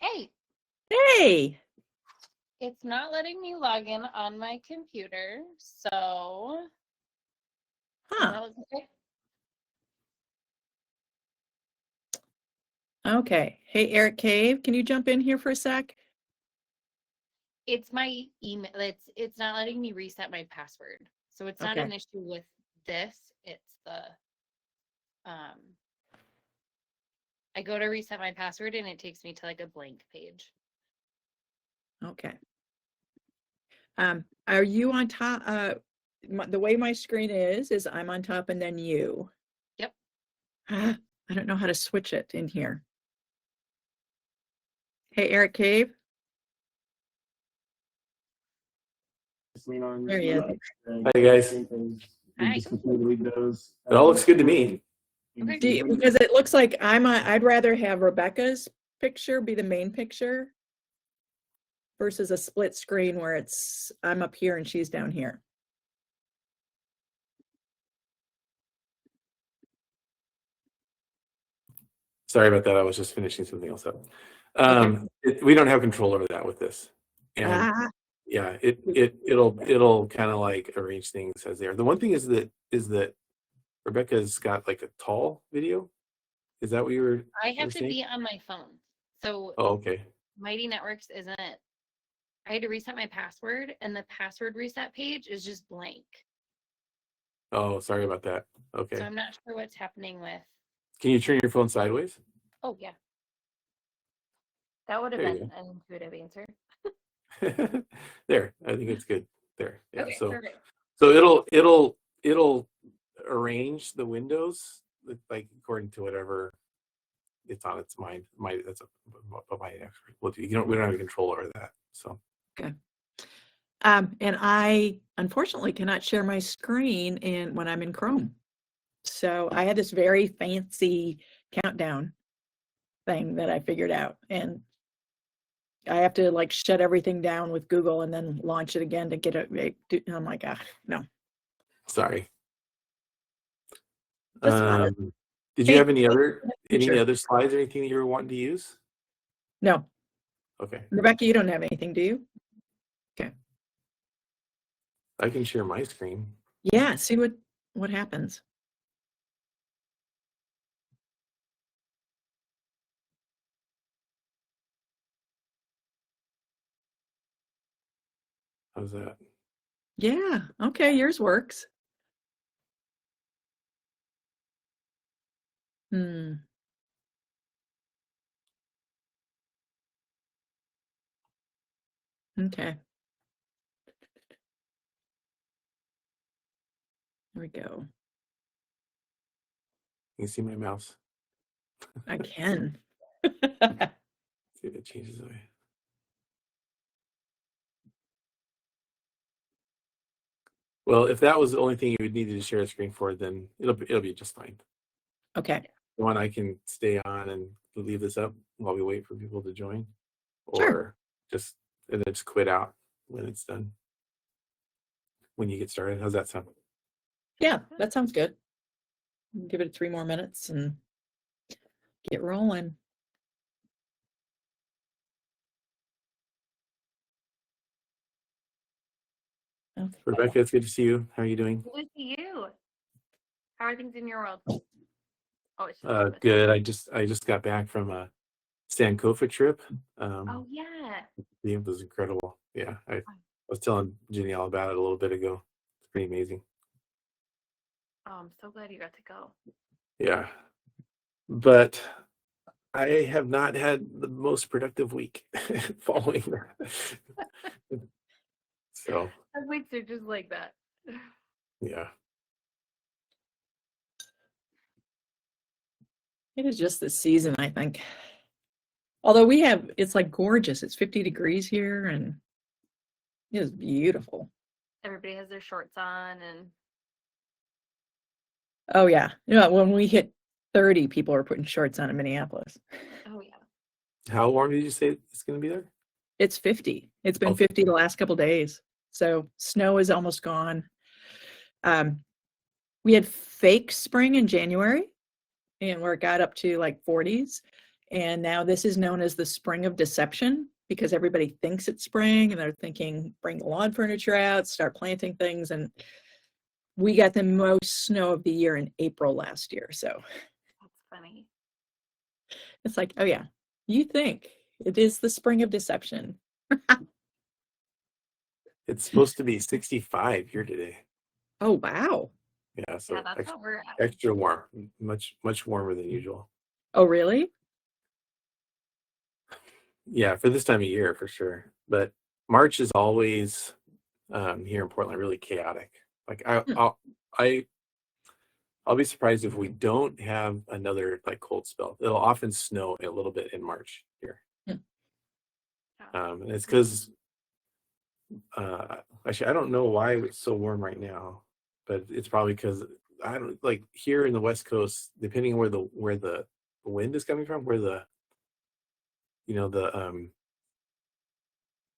Hey, Hey. it's not letting me log in on my computer, so Huh. that was okay. Okay. Hey, Eric Cave, can you jump in here for a sec? It's my email. It's not letting me reset my password. So it's not Okay. an issue with this. It's the I go to reset my password and it takes me to like a blank page. Okay. Are you on top? The way my screen is I'm on top and then you. Yep. I don't know how to switch it in here. Hey, Eric Cave. There he is. Hi guys. Hi. It all looks good to me. Okay. Because it looks like I'd rather have Rebecca's picture be the main picture versus a split screen where I'm up here and she's down here. Sorry about that. I was just finishing something else up. Okay. We don't have control over that with this. And yeah, it'll kind of like arrange things as they are. The one thing is that Rebecca's got like a tall video. Is that what you were I have to saying? be on my phone. So Oh, okay. Mighty Networks isn't. I had to reset my password and the password reset page is just blank. Oh, sorry about that. Okay. So I'm not sure what's happening with. Can you turn your phone sideways? Oh, yeah. That would have There you been an intuitive answer. There, I think it's good. There. Yeah. Okay, So perfect. it'll arrange the windows like according to whatever it's on its mind. That's a my expert. Well, we don't have any control over that. So Okay. And I unfortunately cannot share my screen when I'm in Chrome. So I had this very fancy countdown thing that I figured out, and I have to like shut everything down with Google and then launch it again to get it. I'm like, no. sorry. That's Did you have any Sure. other slides or anything that you were wanting to use? No. Okay. Rebecca, you don't have anything, do you? Okay. I can share my screen. Yeah, see what happens. How's that? Yeah, okay, yours works. Okay. There we go. You can see my mouse. I can. See if it changes the way. Well, if that was the only thing you would need to share a screen for, then it'll be just fine. Okay. One I can stay on and leave this up while we wait for people to join, or Sure. just and then just quit out when it's done. When you get started, how's that sound? Yeah, that sounds good. Give it 3 more minutes and get rolling. Okay. Rebecca, it's good to see you. How are you doing? Good to see you. How are things in your world? Oh, it's Good. I just got back from a Sankofa trip. Oh yeah. It was incredible. Yeah, I was telling Jenny all about it a little bit ago. It's pretty amazing. Oh, I'm so glad you got to go. Yeah, but I have not had the most productive week following that. So Some weeks are just like that. yeah. It is just the season, I think. Although it's like gorgeous. It's 50 degrees here and it is beautiful. Everybody has their shorts on and Oh yeah. When we hit 30, people are putting shorts on in Minneapolis. oh yeah. How warm did you say it's going to be there? It's 50. It's been 50 the last couple days. So snow is almost gone. We had fake spring in January and where it got up to like 40s. And now this is known as the spring of deception because everybody thinks it's spring and they're thinking, bring the lawn furniture out, start planting things. And we got the most snow of the year in April last year. So That's funny. it's like, oh yeah, you think it is the spring of deception. It's supposed to be 65 here today. Oh, wow. Yeah, so Yeah, that's extra, what we're at. extra warm, much warmer than usual. Oh, really? Yeah, for this time of year, for sure. But March is always here in Portland really chaotic. Like I'll be surprised if we don't have another like cold spell. It'll often snow a little bit in March here. And it's because actually I don't know why it's so warm right now, but it's probably because I don't like here in the West Coast, depending on where the wind is coming from, where the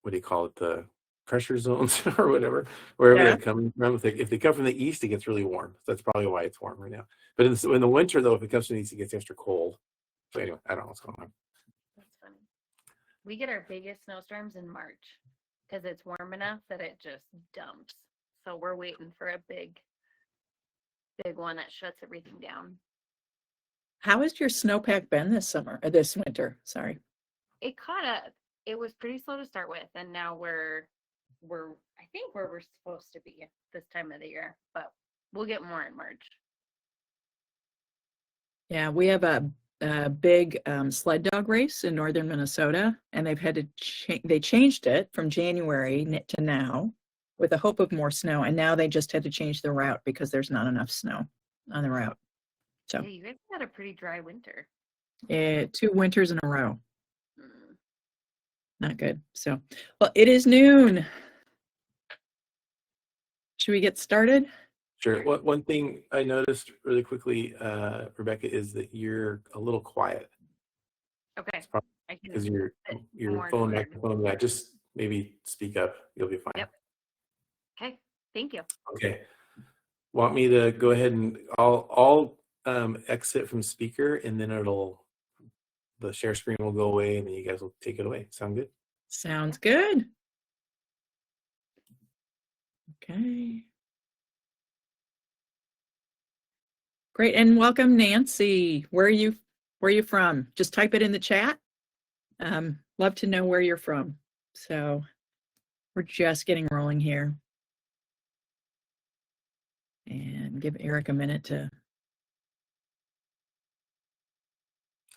what do you call it, the pressure zones or whatever, wherever Yeah. they're coming from. If they come from the east, it gets really warm. So that's probably why it's warm right now. But in the winter, though, if it comes from the east, it gets extra cold. So anyway, I don't know what's going on. That's funny. We get our biggest snowstorms in March because it's warm enough that it just dumps. So we're waiting for a big one that shuts everything down. How has your snowpack been this winter? Sorry. It caught up. It was pretty slow to start with, and now we're I think where we're supposed to be this time of the year, but we'll get more in March. Yeah, we have a big sled dog race in northern Minnesota, and they've had to they changed it from January to now with the hope of more snow, and now they just had to change the route because there's not enough snow on the route. So Yeah, you guys had a pretty dry winter. 2 winters in a row. Mm. Not good. So, well, it is noon. Should we get started? Sure. One thing I noticed really quickly, Rebecca, is that you're a little quiet Okay. probably I can because your more phone to learn. microphone. Yeah, just maybe speak up. You'll be fine. Yep. Okay. Thank you. Okay. Want me to go ahead and I'll exit from speaker, and then the share screen will go away, and then you guys will take it away. Sound good? Sounds good. Okay. Great, and welcome, Nancy. Where are you from? Just type it in the chat. Love to know where you're from. So we're just getting rolling here. And give Eric a minute to.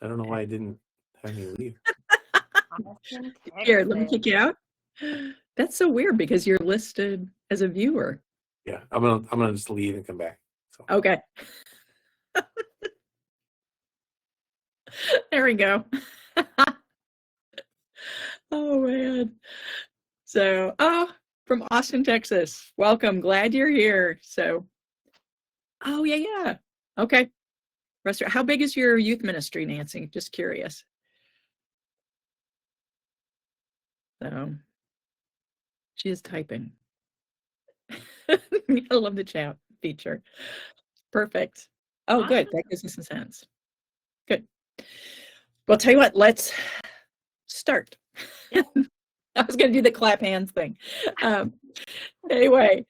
I don't know why I didn't have you leave. Austin, Here, let me Texas. kick you out. That's so weird because you're listed as a viewer. Yeah, I'm gonna just leave and come back. So Okay. There we go. Oh man. So, from Austin, Texas. Welcome. Glad you're here. So, oh yeah. Okay. Restaurant. How big is your youth ministry, Nancy? Just curious. So, she is typing. I love the chat feature. Perfect. Oh, good. That gives me some sense. Good. Well, tell you what, let's start. Yeah. I was going to do the clap hands thing. Anyway,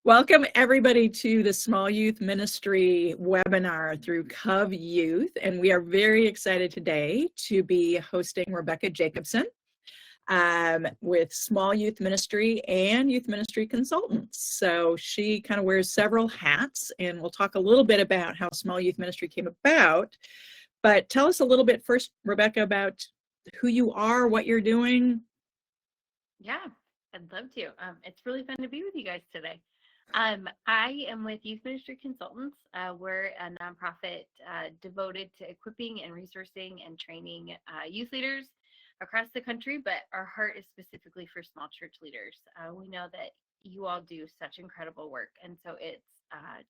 welcome everybody to the Small Youth Ministry webinar through Cov Youth. And we are very excited today to be hosting Rebecca Jacobson with Small Youth Ministry and Youth Ministry Consultants. So she kind of wears several hats, and we'll talk a little bit about how Small Youth Ministry came about. But tell us a little bit first, Rebecca, about who you are, what you're doing. Yeah, I'd love to. It's really fun to be with you guys today. I am with Youth Ministry Consultants. We're a nonprofit devoted to equipping and resourcing and training youth leaders across the country, but our heart is specifically for small church leaders. We know that you all do such incredible work, and so it's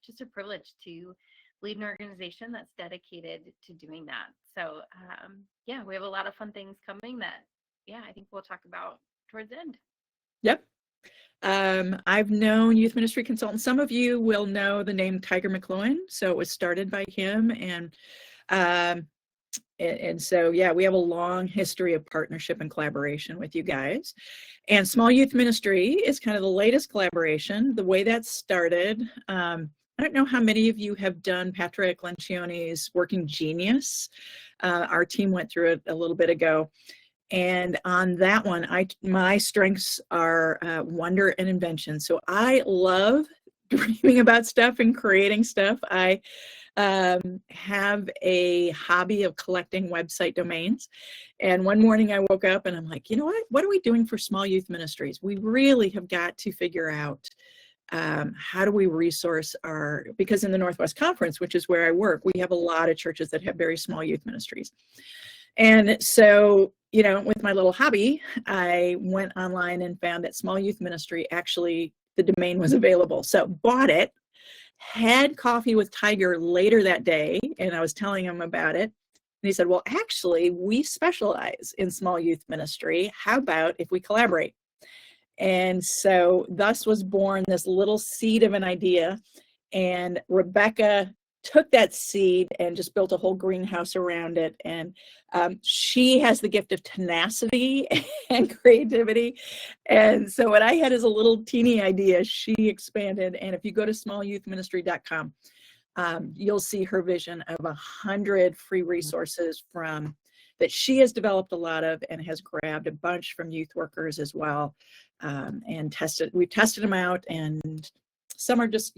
just a privilege to lead an organization that's dedicated to doing that. So yeah, we have a lot of fun things coming that, yeah, I think we'll talk about towards the end. Yep. I've known Youth Ministry Consultants. Some of you will know the name Tiger McLuhan. So it was started by him, and And so, yeah, we have a long history of partnership and collaboration with you guys. And Small Youth Ministry is kind of the latest collaboration. The way that started, I don't know how many of you have done Patrick Lencioni's Working Genius. Our team went through it a little bit ago. And on that one, my strengths are wonder and invention. So I love dreaming about stuff and creating stuff. I have a hobby of collecting website domains. And one morning I woke up and I'm like, you know what are we doing for Small Youth Ministries? We really have got to figure out how do we resource because in the Northwest Conference, which is where I work, we have a lot of churches that have very small youth ministries. And so, with my little hobby, I went online and found that Small Youth Ministry, actually, the domain was available. So bought it, had coffee with Tiger later that day, and I was telling him about it. And he said, well, actually, we specialize in small youth ministry. How about if we collaborate? And so thus was born this little seed of an idea. And Rebecca took that seed and just built a whole greenhouse around it. And she has the gift of tenacity and creativity. And so what I had is a little teeny idea, she expanded. And if you go to smallyouthministry.com, you'll see her vision of 100 free resources that she has developed a lot of and has grabbed a bunch from youth workers as well, and we've tested them out, and some are just,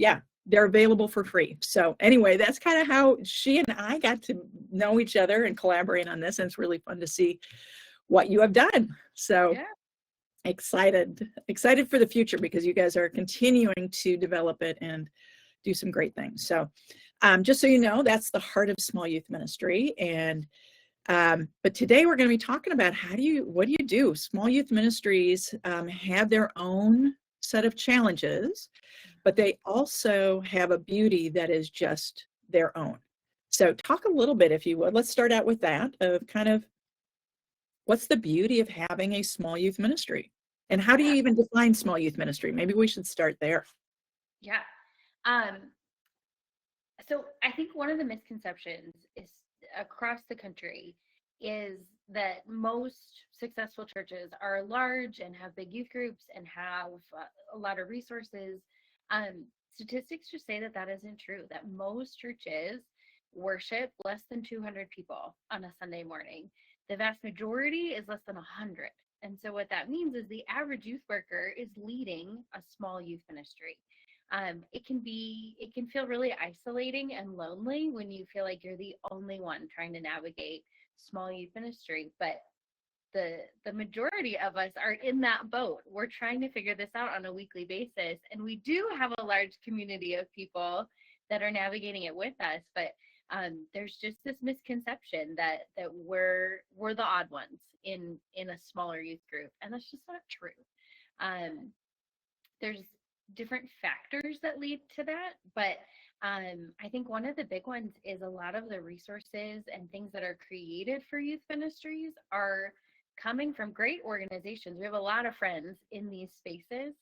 they're available for free. So anyway, that's kind of how she and I got to know each other and collaborate on this. And it's really fun to see what you have done. So excited for the future, because you guys are continuing to develop it and do some great things. So just so you know, that's the heart of Small Youth Ministry. And but today we're going to be talking about what do you do? Small Youth Ministries have their own set of challenges, but they also have a beauty that is just their own. So talk a little bit, if you would. Let's start out with that, of kind of what's the beauty of having a small youth ministry? And how do you even define small youth ministry? Maybe we should start there. Yeah. So I think one of the misconceptions is across the country is that most successful churches are large and have big youth groups and have a lot of resources. Statistics just say that isn't true, that most churches worship less than 200 people on a Sunday morning. The vast majority is less than 100. And so what that means is the average youth worker is leading a small youth ministry. It can feel really isolating and lonely when you feel like you're the only one trying to navigate small youth ministry, but the majority of us are in that boat. We're trying to figure this out on a weekly basis, and we do have a large community of people that are navigating it with us, but there's just this misconception that we're the odd ones in a smaller youth group, and that's just not true. There's different factors that lead to that, but I think one of the big ones is a lot of the resources and things that are created for youth ministries are coming from great organizations. We have a lot of friends in these spaces,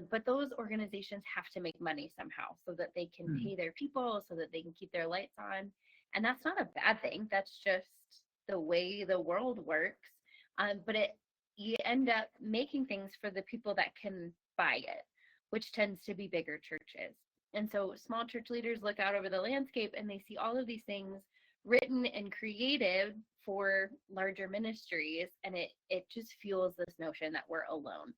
but those organizations have to make money somehow so that they can pay their people, so that they can keep their lights on. And that's not a bad thing. That's just the way the world works. But you end up making things for the people that can buy it, which tends to be bigger churches. And so small church leaders look out over the landscape and they see all of these things written and created for larger ministries, and it just fuels this notion that we're alone.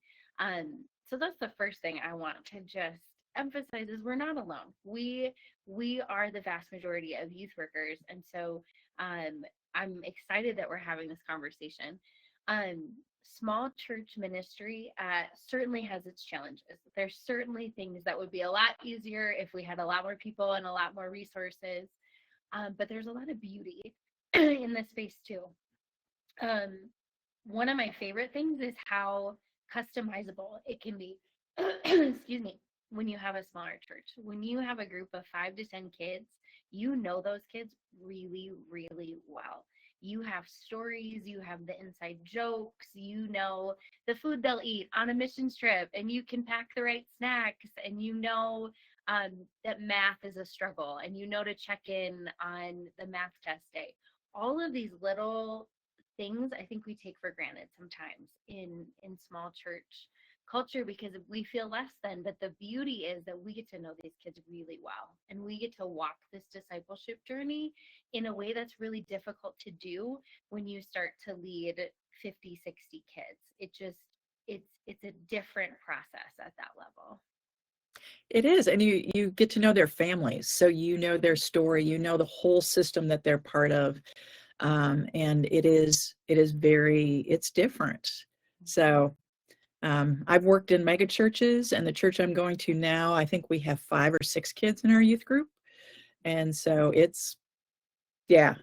So that's the first thing I want to just emphasize is we're not alone. We are the vast majority of youth workers, and so I'm excited that we're having this conversation. Small church ministry certainly has its challenges. There's certainly things that would be a lot easier if we had a lot more people and a lot more resources, but there's a lot of beauty in this space too. One of my favorite things is how customizable it can be. Excuse me. When you have a smaller church, when you have a group of 5 to 10 kids, you know those kids really, really well. You have stories, you have the inside jokes, you know the food they'll eat on a missions trip, and you can pack the right snacks, and you know that math is a struggle, and you know to check in on the math test day. all of these little things I think we take for granted sometimes in small church culture because we feel less than. But the beauty is that we get to know these kids really well, and we get to walk this discipleship journey in a way that's really difficult to do when you start to lead 50, 60 kids. It's a different process at that level. It is, and you get to know their families, so you know their story, you know the whole system that they're part of, and it's different. So I've worked in mega churches, and the church I'm going to now, I think we have 5 or 6 kids in our youth group, and so it's yeah.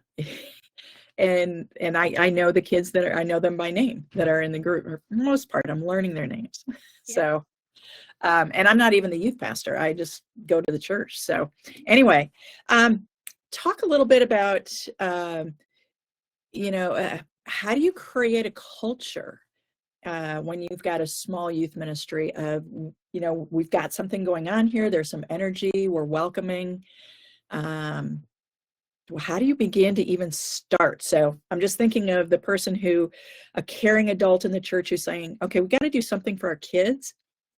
And I know the kids I know them by name that are in the group. For the most part, I'm learning their names. Yeah. So, and I'm not even the youth pastor. I just go to the church. So anyway, talk a little bit about, how do you create a culture when you've got a small youth ministry of, we've got something going on here. There's some energy. We're welcoming. How do you begin to even start? So I'm just thinking of the person a caring adult in the church who's saying, okay, we got to do something for our kids.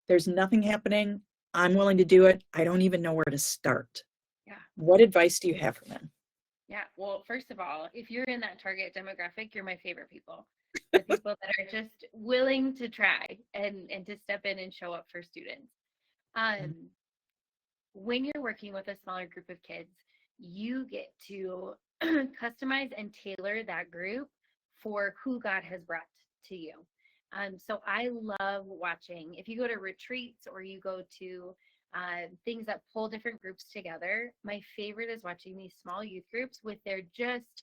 There's nothing happening. I'm willing to do it. I don't even know where to start. Yeah. What advice do you have for them? Yeah. Well, first of all, if you're in that target demographic, you're my favorite people. The people that are just willing to try and to step in and show up for students. When you're working with a smaller group of kids, you get to customize and tailor that group for who God has brought to you. So I love watching, if you go to retreats or you go to things that pull different groups together, my favorite is watching these small youth groups with their just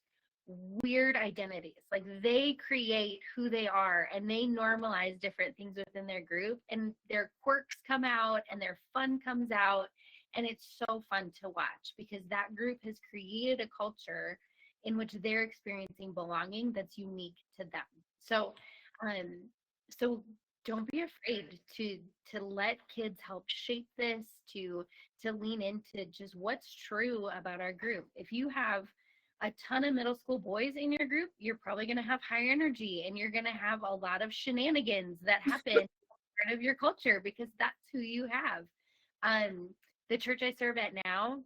weird identities. Like they create who they are and they normalize different things within their group, and their quirks come out and their fun comes out. And it's so fun to watch because that group has created a culture in which they're experiencing belonging that's unique to them. So, so don't be afraid to let kids help shape this, to lean into just what's true about our group. If you have a ton of middle school boys in your group, you're probably going to have high energy and you're going to have a lot of shenanigans that happen part of your culture because that's who you have. The church I serve at now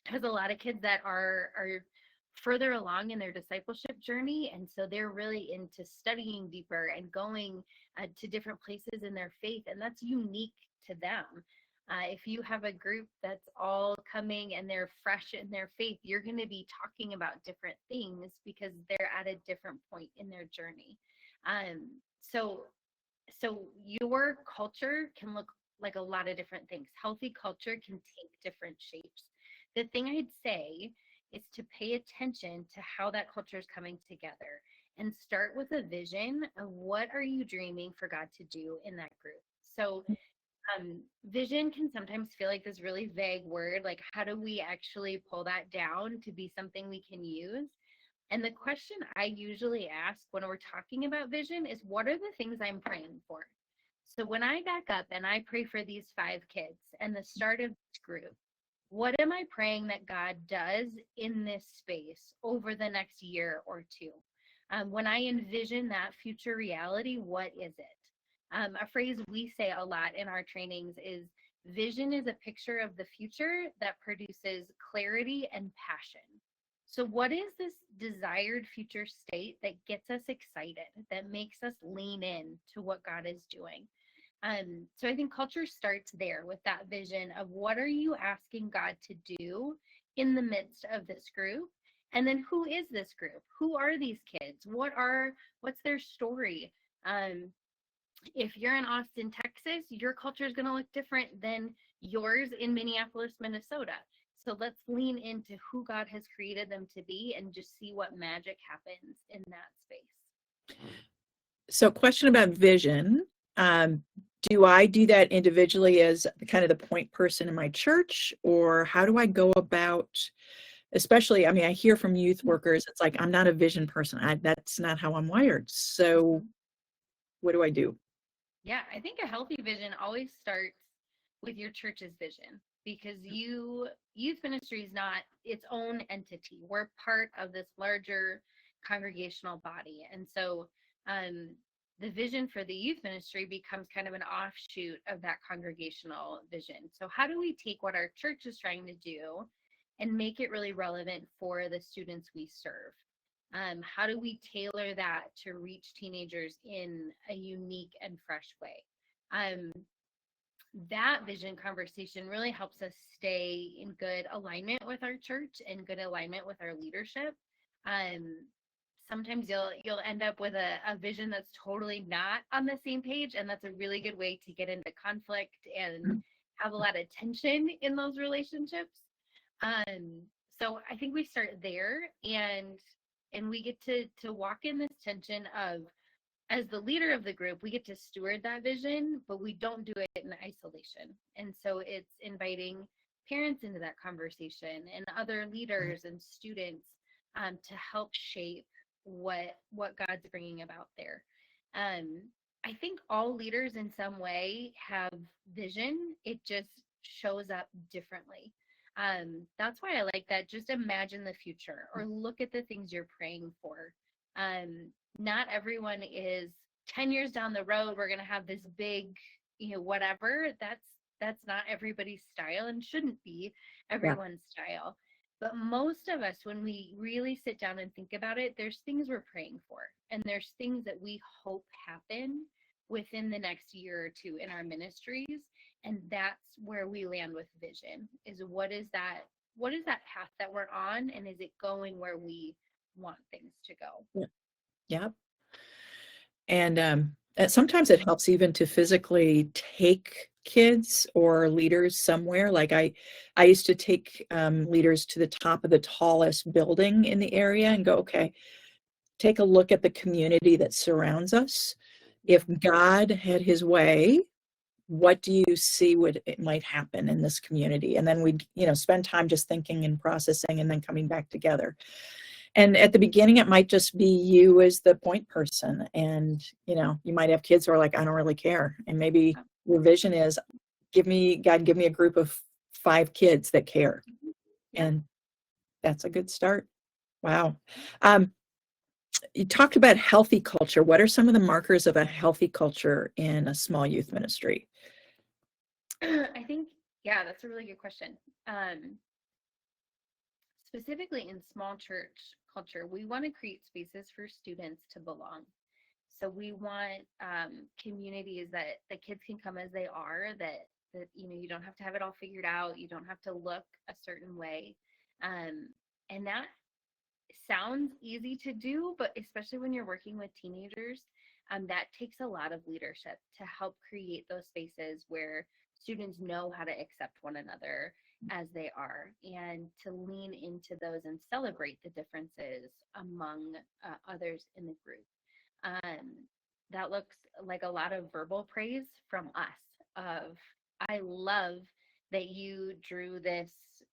has a lot of kids that are further along in their discipleship journey, and so they're really into studying deeper and going to different places in their faith, and that's unique to them. If you have a group that's all coming and they're fresh in their faith, you're going to be talking about different things because they're at a different point in their journey. So your culture can look like a lot of different things. Healthy culture can take different shapes. The thing I'd say is to pay attention to how that culture is coming together and start with a vision of what are you dreaming for God to do in that group. So vision can sometimes feel like this really vague word, like how do we actually pull that down to be something we can use? And the question I usually ask when we're talking about vision is, what are the things I'm praying for? So when I back up and I pray for these 5 kids and the start of this group, what am I praying that God does in this space over the next year or 2? When I envision that future reality, what is it? A phrase we say a lot in our trainings is, vision is a picture of the future that produces clarity and passion. So what is this desired future state that gets us excited, that makes us lean in to what God is doing? So I think culture starts there with that vision of what are you asking God to do in the midst of this group? And then who is this group? Who are these kids? What's their story? If you're in Austin, Texas, your culture is going to look different than yours in Minneapolis, Minnesota. So let's lean into who God has created them to be and just see what magic happens in that space. So question about vision. Do I do that individually as kind of the point person in my church, or how do I go about, especially, I mean, I hear from youth workers, it's like, I'm not a vision person. That's not how I'm wired. So what do I do? Yeah, I think a healthy vision always starts with your church's vision, because youth ministry is not its own entity. We're part of this larger congregational body. And so the vision for the youth ministry becomes kind of an offshoot of that congregational vision. So how do we take what our church is trying to do and make it really relevant for the students we serve? How do we tailor that to reach teenagers in a unique and fresh way? That vision conversation really helps us stay in good alignment with our church and good alignment with our leadership. Sometimes you'll end up with a vision that's totally not on the same page, and that's a really good way to get into conflict and have a lot of tension in those relationships. So I think we start there, and we get to walk in this tension of, as the leader of the group, we get to steward that vision, but we don't do it in isolation. And so it's inviting parents into that conversation and other leaders and students to help shape what God's bringing about there. I think all leaders in some way have vision. It just shows up differently. That's why I like that. Just imagine the future, or look at the things you're praying for. Not everyone is 10 years down the road, we're going to have this big, whatever. That's not everybody's style, and shouldn't be everyone's style. But most of us, when we really sit down and think about it, there's things we're praying for, and there's things that we hope happen within the next year or two in our ministries. And that's where we land with vision, is what is that path that we're on, and is it going where we want things to go? Yeah. And sometimes it helps even to physically take kids or leaders somewhere. Like I used to take leaders to the top of the tallest building in the area and go, okay, take a look at the community that surrounds us. If God had his way, what do you see it might happen in this community? And then we'd, spend time just thinking and processing and then coming back together. And at the beginning, it might just be you as the point person. And, you might have kids who are like, I don't really care. And maybe your vision is, give me a group of 5 kids that care. And that's a good start. Wow. You talked about healthy culture. What are some of the markers of a healthy culture in a small youth ministry? I think, that's a really good question. Specifically in small church culture, we want to create spaces for students to belong. So we want communities that the kids can come as they are, that you don't have to have it all figured out. You don't have to look a certain way. And that sounds easy to do, but especially when you're working with teenagers, that takes a lot of leadership to help create those spaces where students know how to accept one another as they are, and to lean into those and celebrate the differences among others in the group. That looks like a lot of verbal praise from us of, I love that you drew this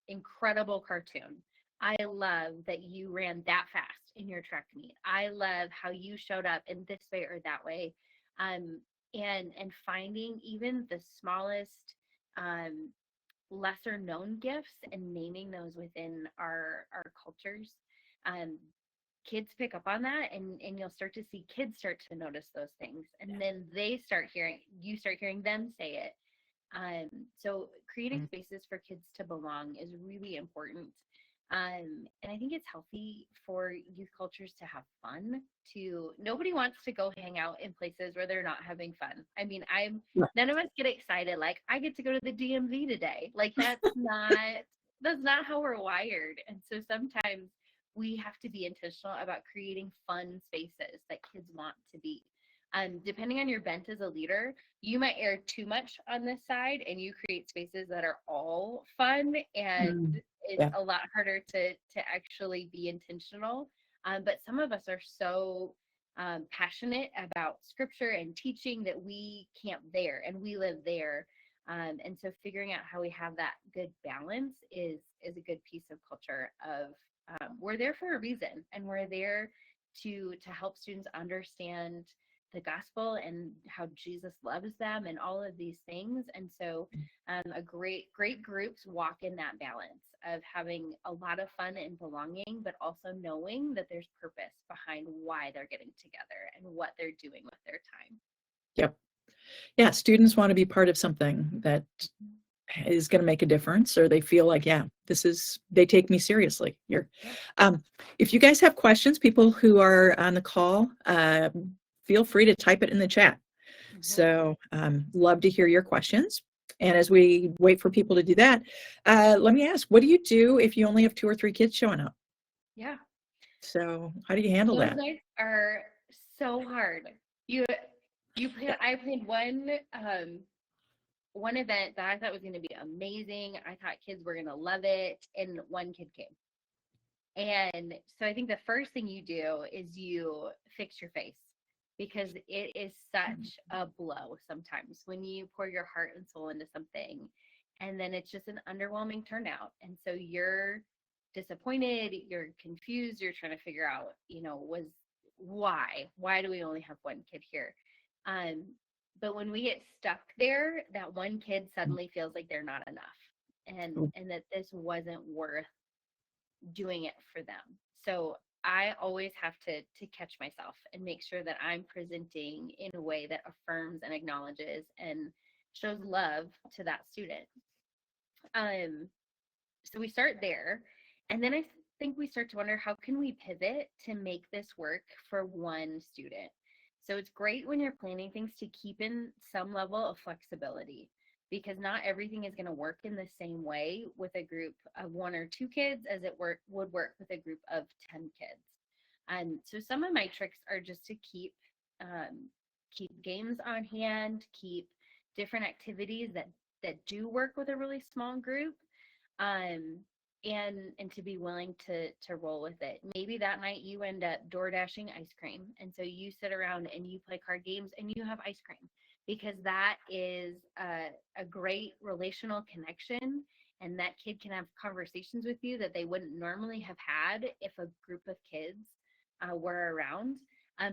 incredible cartoon. I love that you ran that fast in your track meet. I love how you showed up in this way or that way. And finding even the smallest lesser known gifts and naming those within our cultures. Kids pick up on that, and you'll start to see kids start to notice those things, and then you start hearing them say it. So creating spaces for kids to belong is really important. And I think it's healthy for youth cultures to have fun. Nobody wants to go hang out in places where they're not having fun. I mean, none of us get excited like, I get to go to the DMV today. Like, that's not how we're wired. And so sometimes we have to be intentional about creating fun spaces that kids want to be. Depending on your bent as a leader, you might err too much on this side, and you create spaces that are all fun, and it's a lot harder to actually be intentional. But some of us are so passionate about scripture and teaching that we camp there and we live there. And so figuring out how we have that good balance is a good piece of culture of we're there for a reason, and we're there to help students understand the gospel and how Jesus loves them and all of these things. And so a great groups walk in that balance of having a lot of fun and belonging, but also knowing that there's purpose behind why they're getting together and what they're doing with their time. Yep. Yeah, students want to be part of something that is going to make a difference, or they feel like, yeah, they take me seriously here. If you guys have questions, people who are on the call, feel free to type it in the chat. So love to hear your questions. And as we wait for people to do that, let me ask, what do you do if you only have 2 or 3 kids showing up? Yeah. So how do you handle Those that? nights are so hard. I played one event that I thought was going to be amazing. I thought kids were going to love it, and one kid came. And so I think the first thing you do is you fix your face, because it is such a blow sometimes when you pour your heart and soul into something and then it's just an underwhelming turnout. And so you're disappointed, you're confused, you're trying to figure out, why do we only have one kid here? But when we get stuck there, that one kid suddenly feels like they're not enough, and that this wasn't worth doing it for them. So I always have to catch myself and make sure that I'm presenting in a way that affirms and acknowledges and shows love to that student. So we start there, and then I think we start to wonder, how can we pivot to make this work for one student? So it's great when you're planning things to keep in some level of flexibility, because not everything is going to work in the same way with a group of 1 or 2 kids as it would work with a group of 10 kids. So some of my tricks are just to keep games on hand, keep different activities that do work with a really small group, and to be willing to roll with it. Maybe that night you end up door dashing ice cream, and so you sit around and you play card games and you have ice cream, because that is a great relational connection, and that kid can have conversations with you that they wouldn't normally have had if a group of kids were around.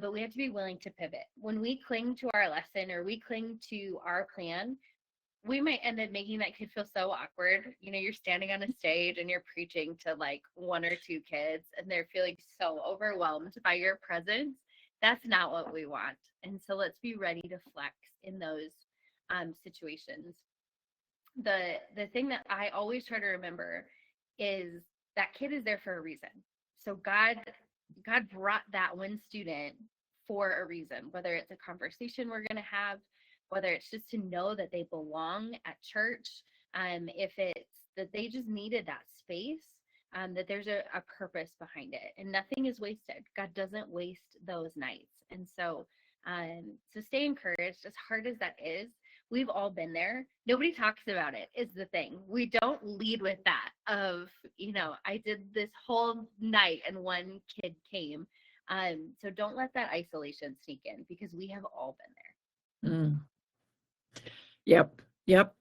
But we have to be willing to pivot. When we cling to our lesson or we cling to our plan, we might end up making that kid feel so awkward. You're standing on a stage and you're preaching to like 1 or 2 kids, and they're feeling so overwhelmed by your presence. That's not what we want. And so let's be ready to flex in those situations. The thing that I always try to remember is that kid is there for a reason. So God brought that one student for a reason, whether it's a conversation we're going to have, whether it's just to know that they belong at church, if it's that they just needed that space, that there's a purpose behind it, and nothing is wasted. God doesn't waste those nights. And so stay encouraged. As hard as that is, we've all been there. Nobody talks about it is the thing. We don't lead with that of, I did this whole night and one kid came. So don't let that isolation sneak in, because we have all been there. Yep.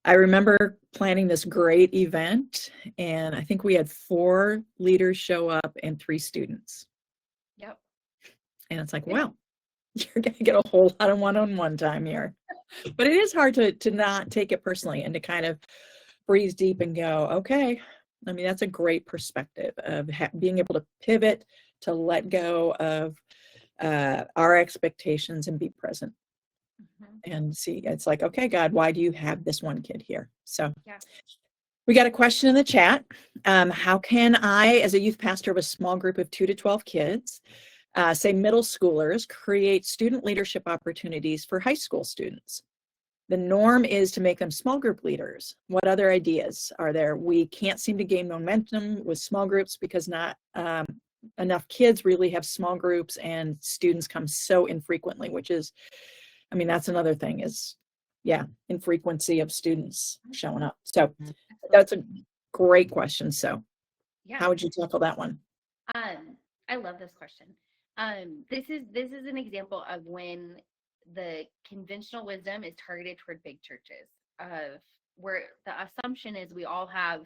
I remember planning this great event, and I think we had 4 leaders show up and 3 students. Yep. And it's like, wow, you're going to get a whole lot of one-on-one time here. But it is hard to not take it personally and to kind of breathe deep and go, okay. I mean, that's a great perspective of being able to pivot, to let go of our expectations and be present. And see, it's like, okay, God, why do you have this one kid here? So we got a question in the chat. How can I, as a youth pastor of a small group of 2 to 12 kids, say middle schoolers, create student leadership opportunities for high school students? The norm is to make them small group leaders. What other ideas are there? We can't seem to gain momentum with small groups because not enough kids really have small groups, and students come so infrequently, which is, I mean, that's another thing is, infrequency of students showing up. So that's a great question. So how would you tackle that one? I love this question. This is an example of when the conventional wisdom is targeted toward big churches, where the assumption is we all have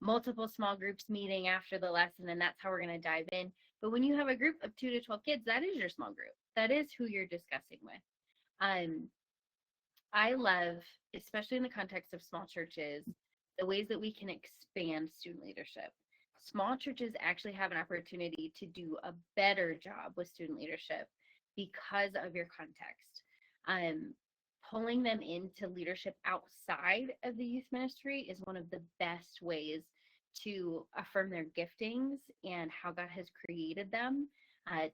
multiple small groups meeting after the lesson, and that's how we're going to dive in. But when you have a group of 2 to 12 kids, that is your small group. that is who you're discussing with. I love, especially in the context of small churches, the ways that we can expand student leadership. Small churches actually have an opportunity to do a better job with student leadership because of your context. Pulling them into leadership outside of the youth ministry is one of the best ways to affirm their giftings and how God has created them,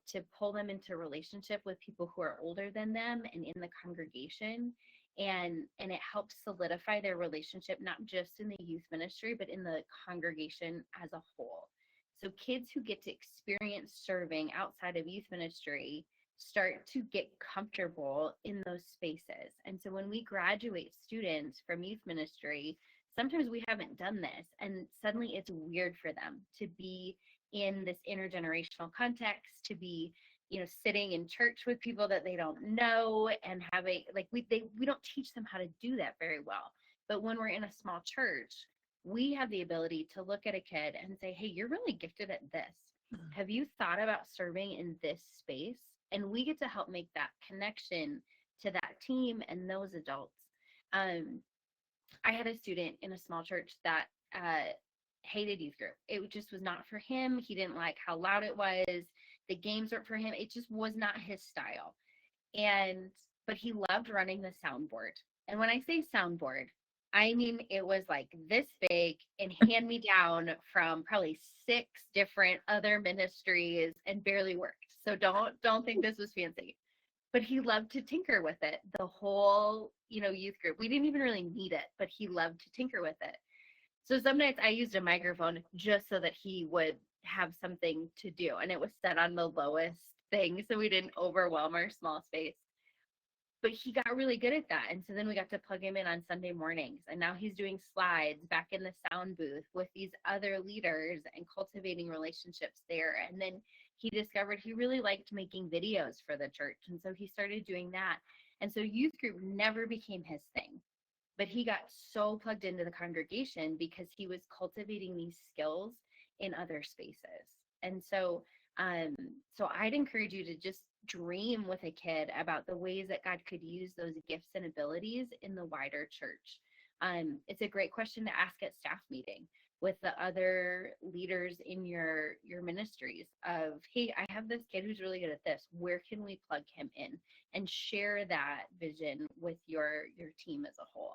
to pull them into relationship with people who are older than them and in the congregation. And it helps solidify their relationship, not just in the youth ministry, but in the congregation as a whole. So kids who get to experience serving outside of youth ministry start to get comfortable in those spaces. And so when we graduate students from youth ministry, sometimes we haven't done this, and suddenly it's weird for them to be in this intergenerational context, to be, you know, sitting in church with people that they don't know and having, like, we don't teach them how to do that very well. But when we're in a small church, we have the ability to look at a kid and say, hey, you're really gifted at this. Have you thought about serving in this space? And we get to help make that connection to that team and those adults. I had a student in a small church that hated youth group. It just was not for him. He didn't like how loud it was. The games weren't for him. It just was not his style. But he loved running the soundboard. And when I say soundboard, I mean, it was like this big and hand me down from probably 6 different other ministries and barely worked. So don't think this was fancy. But he loved to tinker with it, the whole, you know, youth group. We didn't even really need it, but he loved to tinker with it. So some nights I used a microphone just so that he would have something to do. And it was set on the lowest thing so we didn't overwhelm our small space. But he got really good at that. And so then we got to plug him in on Sunday mornings. And now he's doing slides back in the sound booth with these other leaders and cultivating relationships there. And then he discovered he really liked making videos for the church. And so he started doing that. And so youth group never became his thing. But he got so plugged into the congregation because he was cultivating these skills in other spaces. And so I'd encourage you to just dream with a kid about the ways that God could use those gifts and abilities in the wider church. It's a great question to ask at staff meeting with the other leaders in your ministries of, hey, I have this kid who's really good at this. Where can we plug him in? And share that vision with your team as a whole.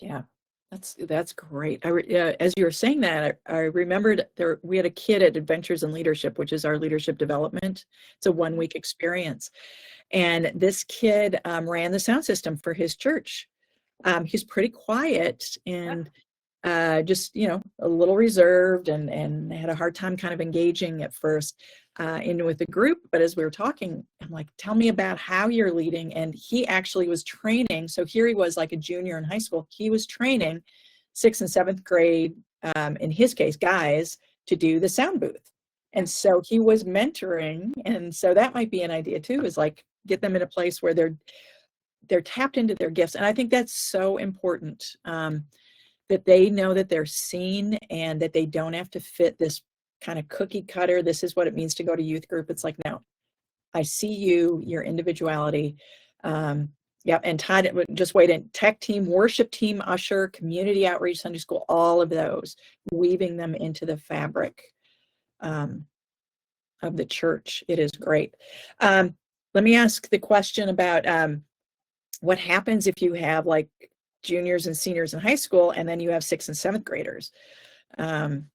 Yeah, that's great. As you were saying that, I remembered we had a kid at Adventures in Leadership, which is our leadership development. It's a 1-week experience. And this kid ran the sound system for his church. He's pretty quiet and just, you know, a little reserved and had a hard time kind of engaging at first in with the group. But as we were talking, I'm like, tell me about how you're leading. And he actually was training. So here he was like a junior in high school. He was training 6th and 7th grade, in his case, guys, to do the sound booth. And so he was mentoring. And so that might be an idea too, is like get them in a place where they're tapped into their gifts. And I think that's so important. That they know that they're seen and that they don't have to fit this kind of cookie cutter. This is what it means to go to youth group. It's like, no, I see you, your individuality. And tied it, just wait in tech team, worship team, usher, community outreach, Sunday school, all of those, weaving them into the fabric of the church. It is great. Let me ask the question about what happens if you have like juniors and seniors in high school, and then you have 6th and 7th graders, and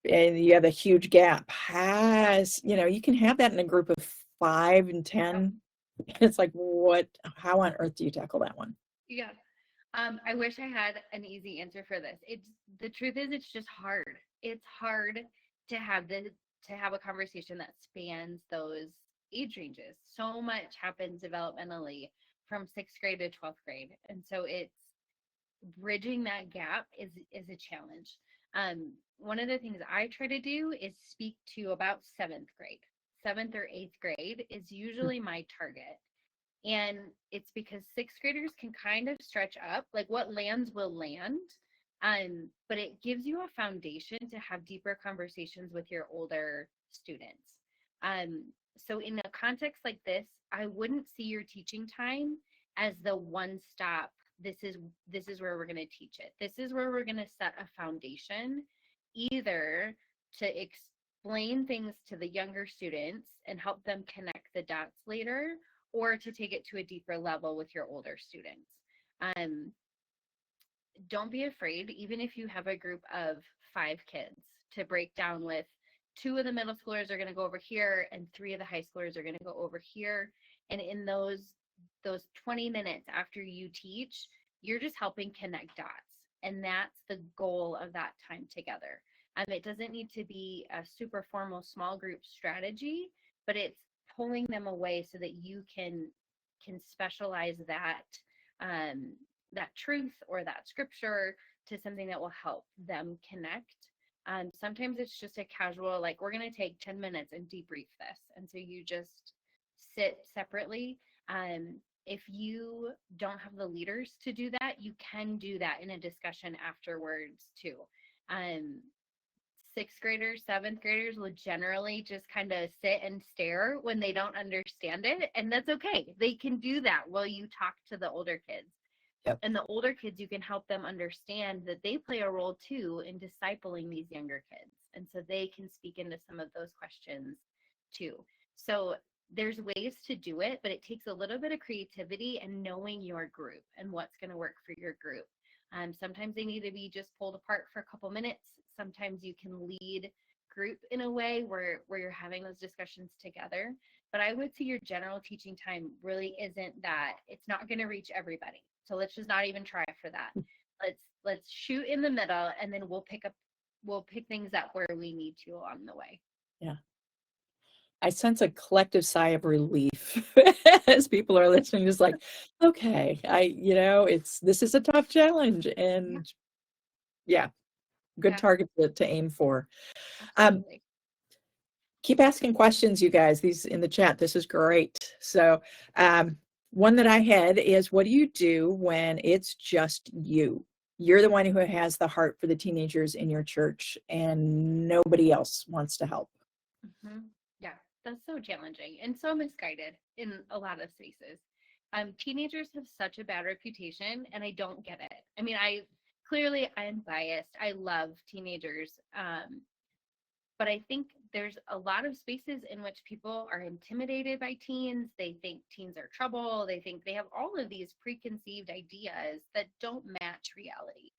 you have a huge gap. You can have that in a group of 5 and 10. It's like, how on earth do you tackle that one? Yeah. I wish I had an easy answer for this. The truth is, it's just hard. It's hard to have a conversation that spans those age ranges. So much happens developmentally from 6th grade to 12th grade. And so it's bridging that gap is a challenge. One of the things I try to do is speak to about 7th grade. 7th or 8th grade is usually my target. And it's because 6th graders can kind of stretch up, like what lands will land. But it gives you a foundation to have deeper conversations with your older students. So in a context like this, I wouldn't see your teaching time as the one stop. This is where we're going to teach it. This is where we're going to set a foundation, either to explain things to the younger students and help them connect the dots later, or to take it to a deeper level with your older students. Don't be afraid, even if you have a group of 5 kids, to break down with 2 of the middle schoolers are going to go over here and 3 of the high schoolers are going to go over here. And in those 20 minutes after you teach, you're just helping connect dots. And that's the goal of that time together. It doesn't need to be a super formal small group strategy, but it's pulling them away so that you can specialize that that truth or that scripture to something that will help them connect. Sometimes it's just a casual, like, we're going to take 10 minutes and debrief this. And so you just sit separately. If you don't have the leaders to do that, you can do that in a discussion afterwards too. 6th graders, 7th graders will generally just kind of sit and stare when they don't understand it. And that's okay. They can do that while you talk to the older kids. Yep. And the older kids, you can help them understand that they play a role too in discipling these younger kids. And so they can speak into some of those questions too. So there's ways to do it, but it takes a little bit of creativity and knowing your group and what's going to work for your group. Sometimes they need to be just pulled apart for a couple minutes. Sometimes you can lead group in a way where you're having those discussions together. But I would say your general teaching time really isn't that. It's not going to reach everybody. So let's just not even try for that. Let's shoot in the middle, and then we'll pick things up where we need to along the way. Yeah. I sense a collective sigh of relief as people are listening, just like, okay, this is a tough challenge, and good target to aim for. Absolutely. Keep asking questions, you guys, these in the chat. This is great. So one that I had is, what do you do when it's just you? You're the one who has the heart for the teenagers in your church and nobody else wants to help. Mm-hmm. Yeah, that's so challenging and so misguided in a lot of spaces. Teenagers have such a bad reputation, and I don't get it. I mean, I'm biased. I love teenagers. But I think there's a lot of spaces in which people are intimidated by teens. They think teens are trouble. They think they have all of these preconceived ideas that don't match reality.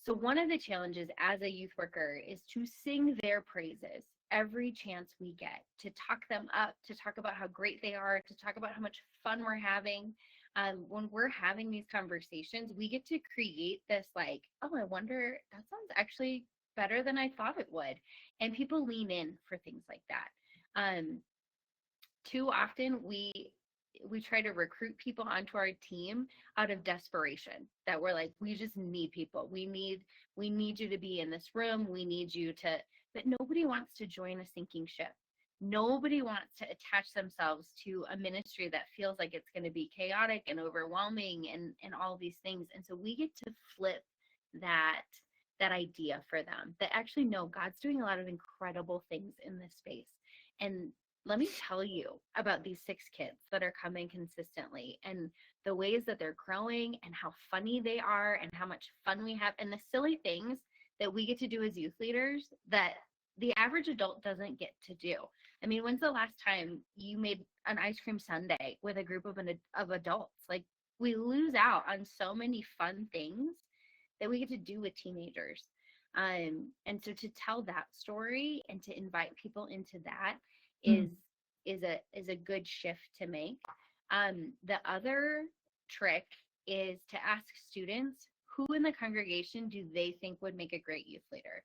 So one of the challenges as a youth worker is to sing their praises every chance we get, to talk them up, to talk about how great they are, to talk about how much fun we're having. When we're having these conversations, we get to create this, like, oh, I wonder, that sounds actually better than I thought it would. And people lean in for things like that. Too often we try to recruit people onto our team out of desperation, that we're like, we just need people. We need you to be in this room. We need you to, but nobody wants to join a sinking ship. Nobody wants to attach themselves to a ministry that feels like it's going to be chaotic and overwhelming and all these things. And so we get to flip that idea for them, that actually, no, God's doing a lot of incredible things in this space. And let me tell you about these 6 kids that are coming consistently, and the ways that they're growing, and how funny they are, and how much fun we have, and the silly things that we get to do as youth leaders that the average adult doesn't get to do. I mean, when's the last time you made an ice cream sundae with a group of adults? Like, we lose out on so many fun things that we get to do with teenagers. And so to tell that story and to invite people into that is a good shift to make. The other trick is to ask students, who in the congregation do they think would make a great youth leader?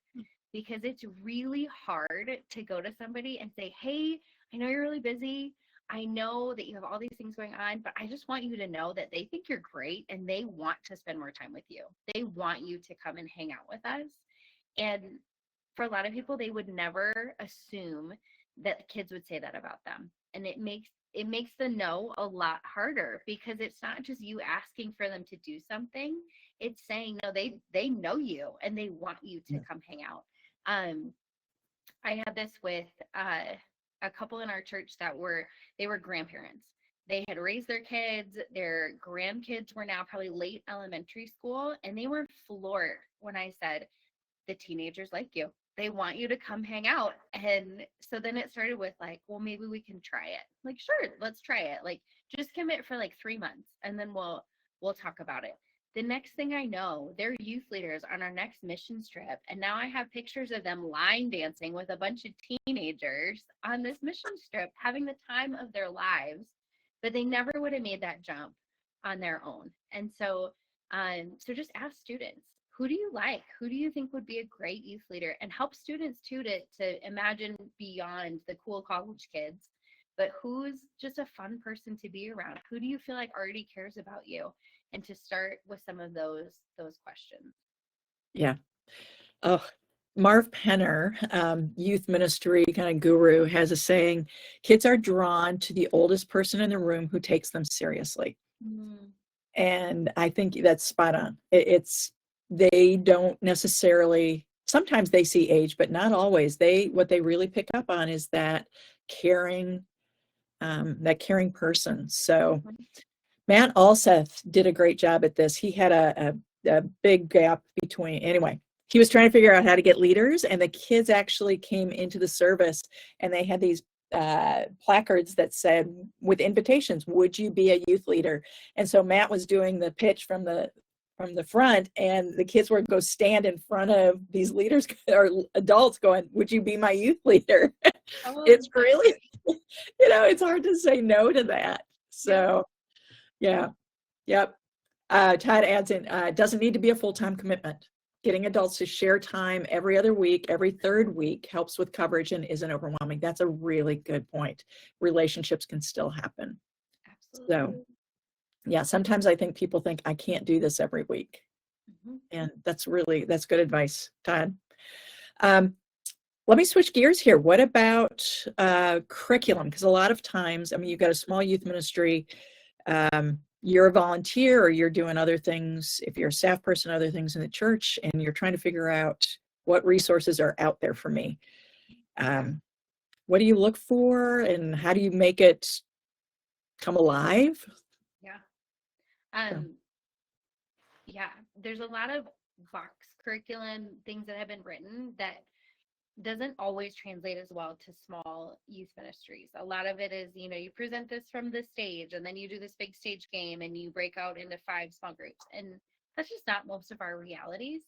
Because it's really hard to go to somebody and say, hey, I know you're really busy. I know that you have all these things going on, but I just want you to know that they think you're great and they want to spend more time with you. They want you to come and hang out with us. And for a lot of people, they would never assume that kids would say that about them. And it makes the no a lot harder, because it's not just you asking for them to do something. It's saying, no, they know you and they want you to come hang out. I had this with a couple in our church that they were grandparents. They had raised their kids. Their grandkids were now probably late elementary school, and they were floored when I said, the teenagers like you. They want you to come hang out. And so then it started with like, well, maybe we can try it. Like, sure, let's try it. Like, just commit for like 3 months, and then we'll talk about it. The next thing I know, they're youth leaders on our next mission trip. And now I have pictures of them line dancing with a bunch of teenagers on this mission trip, having the time of their lives, but they never would have made that jump on their own. And so, so just ask students, who do you like? Who do you think would be a great youth leader? And help students too to imagine beyond the cool college kids, but who's just a fun person to be around? Who do you feel like already cares about you? And to start with some of those questions. Yeah. Oh, Marv Penner, youth ministry kind of guru, has a saying, kids are drawn to the oldest person in the room who takes them seriously. Mm. And I think that's spot on. They don't necessarily, sometimes they see age, but not always. What they really pick up on is that caring person. So Matt Alseth did a great job at this. He had a big gap between, anyway, he was trying to figure out how to get leaders, and the kids actually came into the service and they had these placards that said, with invitations, would you be a youth leader? And so Matt was doing the pitch from the front, and the kids would go stand in front of these leaders or adults going, would you be my youth leader? Oh, It's really, it's hard to say no to that. So yeah. Yep. Todd adds in, doesn't need to be a full-time commitment. Getting adults to share time every other week, every third week helps with coverage and isn't overwhelming. That's a really good point. Relationships can still happen. absolutely. So yeah, sometimes I think people think I can't do this every week. Mm-hmm. And that's good advice, Todd. Let me switch gears here. What about curriculum? Because a lot of times, I mean, you've got a small youth ministry, you're a volunteer, or you're doing other things, if you're a staff person, other things in the church, and you're trying to figure out what resources are out there for me. What do you look for, and how do you make it come alive? Yeah. Yeah, there's a lot of Vox curriculum things that have been written that doesn't always translate as well to small youth ministries. A lot of it is, you present this from the stage, and then you do this big stage game, and you break out into 5 small groups. And that's just not most of our realities.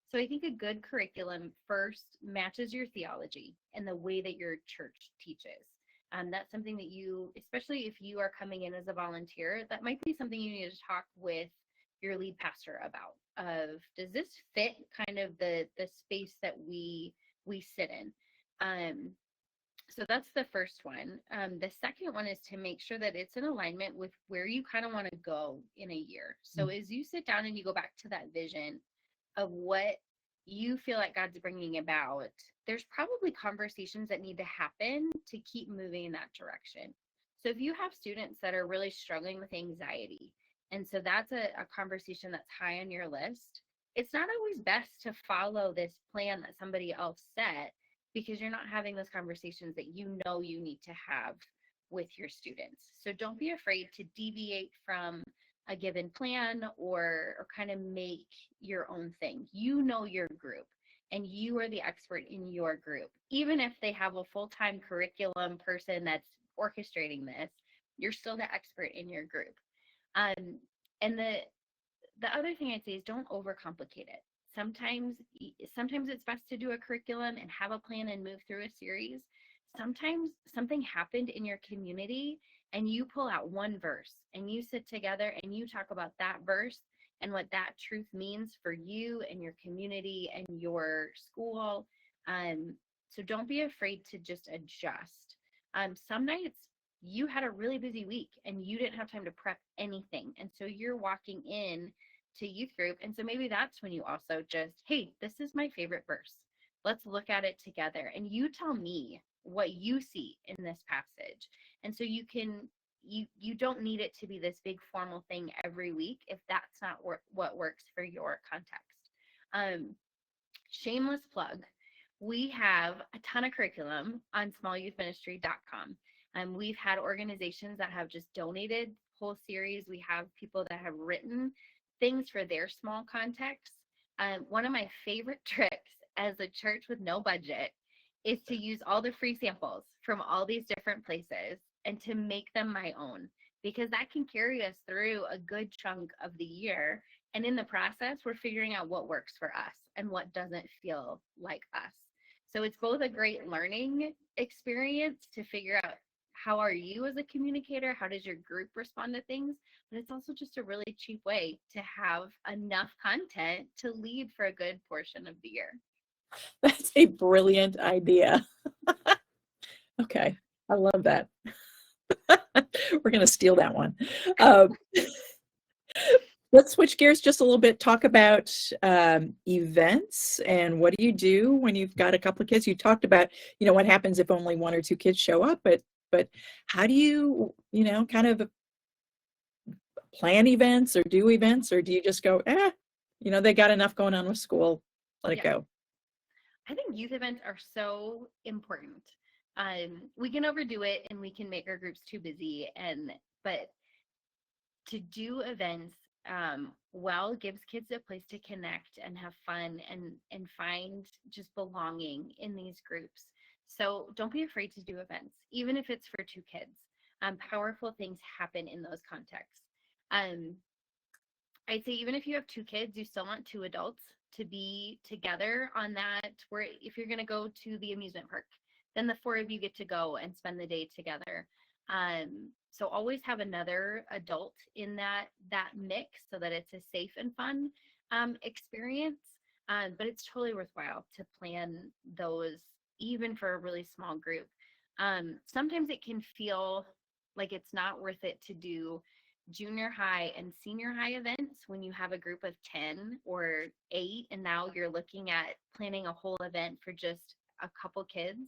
So I think a good curriculum first matches your theology and the way that your church teaches. That's something that especially if you are coming in as a volunteer, that might be something you need to talk with your lead pastor about. Does this fit kind of the space that we sit in? So that's the first one. The second one is to make sure that it's in alignment with where you kind of want to go in a year. So as you sit down and you go back to that vision of what you feel like God's bringing about, there's probably conversations that need to happen to keep moving in that direction. So if you have students that are really struggling with anxiety, and so that's a conversation that's high on your list, it's not always best to follow this plan that somebody else set, because you're not having those conversations that you need to have with your students. So don't be afraid to deviate from a given plan or kind of make your own thing. You know your group, and you are the expert in your group. Even if they have a full-time curriculum person that's orchestrating this, you're still the expert in your group. And the other thing I'd say is don't overcomplicate it. Sometimes it's best to do a curriculum and have a plan and move through a series. Sometimes something happened in your community and you pull out one verse and you sit together and you talk about that verse and what that truth means for you and your community and your school. So don't be afraid to just adjust. Some nights you had a really busy week and you didn't have time to prep anything. And so you're walking in to youth group. And so maybe that's when you also just, hey, this is my favorite verse. Let's look at it together. And you tell me what you see in this passage. And so you don't need it to be this big formal thing every week if that's not what works for your context. Shameless plug. we have a ton of curriculum on smallyouthministry.com. We've had organizations that have just donated whole series. We have people that have written things for their small context. One of my favorite tricks as a church with no budget is to use all the free samples from all these different places and to make them my own, because that can carry us through a good chunk of the year. And in the process, we're figuring out what works for us and what doesn't feel like us. So it's both a great learning experience to figure out how are you as a communicator, how does your group respond to things, but it's also just a really cheap way to have enough content to lead for a good portion of the year. That's a brilliant idea. Okay, I love that. We're going to steal that one. Let's switch gears just a little bit, talk about events and what do you do when you've got a couple of kids? You talked about, what happens if only one or two kids show up, but how do you, kind of plan events or do events, or do you just go, they got enough going on with school, let it go? I think youth events are so important. We can overdo it and we can make our groups too busy, but to do events gives kids a place to connect and have fun and find just belonging in these groups. So don't be afraid to do events, even if it's for two kids. Powerful things happen in those contexts. I'd say even if you have two kids, you still want two adults to be together on that. Where if you're going to go to the amusement park, then the four of you get to go and spend the day together. So always have another adult in that mix so that it's a safe and fun experience. But it's totally worthwhile to plan those even for a really small group. Sometimes it can feel like it's not worth it to do junior high and senior high events when you have a group of 10 or 8 and now you're looking at planning a whole event for just a couple kids.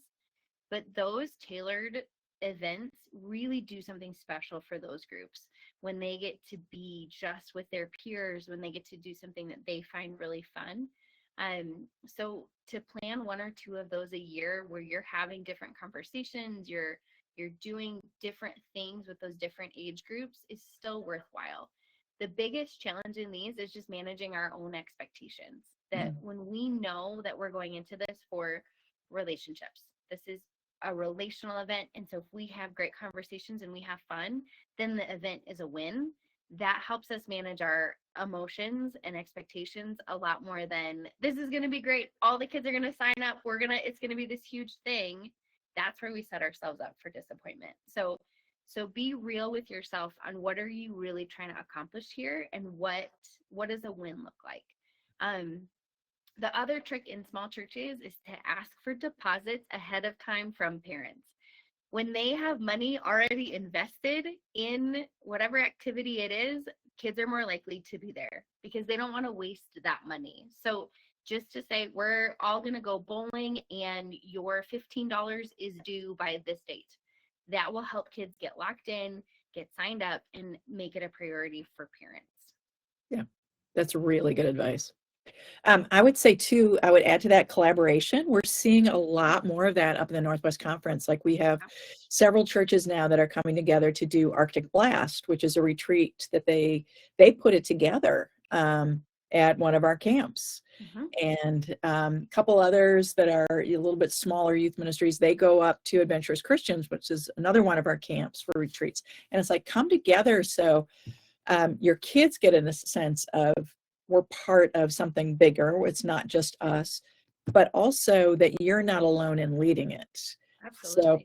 But those tailored events really do something special for those groups when they get to be just with their peers, when they get to do something that they find really fun. So to plan one or two of those a year where you're having different conversations, you're doing different things with those different age groups is still worthwhile. The biggest challenge in these is just managing our own expectations. That when we know that we're going into this for relationships, this is a relational event. And so if we have great conversations and we have fun, then the event is a win. That helps us manage our emotions and expectations a lot more than this is going to be great. All the kids are going to sign up. It's going to be this huge thing. That's where we set ourselves up for disappointment. So be real with yourself on what are you really trying to accomplish here and what does a win look like? The other trick in small churches is to ask for deposits ahead of time from parents. When they have money already invested in whatever activity it is, kids are more likely to be there because they don't want to waste that money. So just to say, we're all going to go bowling and your $15 is due by this date. That will help kids get locked in, get signed up, and make it a priority for parents. Yeah, that's really good advice. I would say too, I would add to that collaboration. We're seeing a lot more of that up in the Northwest Conference. Like we have several churches now that are coming together to do Arctic Blast, which is a retreat that they put it together at one of our camps. And a couple others that are a little bit smaller youth ministries, they go up to Adventurous Christians, which is another one of our camps for retreats. And it's like, come together so your kids get in a sense of we're part of something bigger. It's not just us, but also that you're not alone in leading it. Absolutely. So,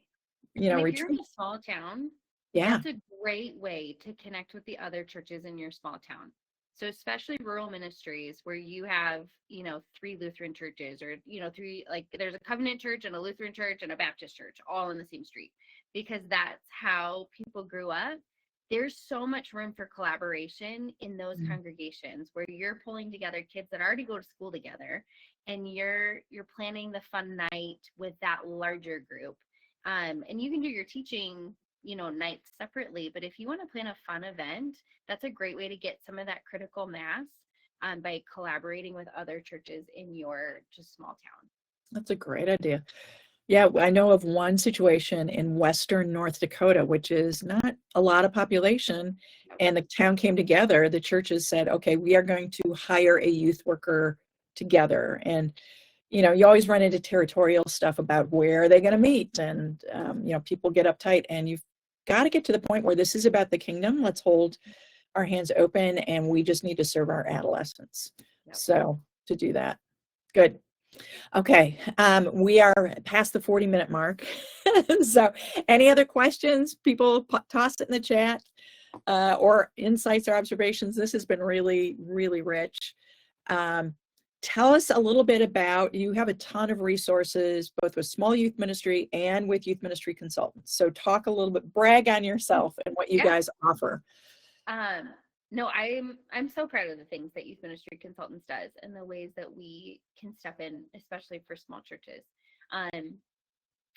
if you're in a small town, yeah, that's a great way to connect with the other churches in your small town. So especially rural ministries where you have, 3 Lutheran churches or, 3, like there's a Covenant church and a Lutheran church and a Baptist church all in the same street, because that's how people grew up. There's so much room for collaboration in those congregations where you're pulling together kids that already go to school together and you're planning the fun night with that larger group. And you can do your teaching, nights separately, but if you want to plan a fun event, that's a great way to get some of that critical mass by collaborating with other churches in your just small town. That's a great idea. Yeah, I know of one situation in western North Dakota, which is not a lot of population, and the town came together. The churches said, okay, we are going to hire a youth worker together. And, you always run into territorial stuff about where are they going to meet. And, people get uptight, and you've got to get to the point where this is about the kingdom. Let's hold our hands open, and we just need to serve our adolescents. Yep. So to do that. Good. Okay, we are past the 40-minute mark. So any other questions? People toss it in the chat, or insights or observations. This has been really, really rich. Tell us a little bit about, you have a ton of resources, both with small youth ministry and with youth ministry consultants. So talk a little bit, brag on yourself and what you guys offer. No, I'm so proud of the things that Youth Ministry Consultants does and the ways that we can step in, especially for small churches.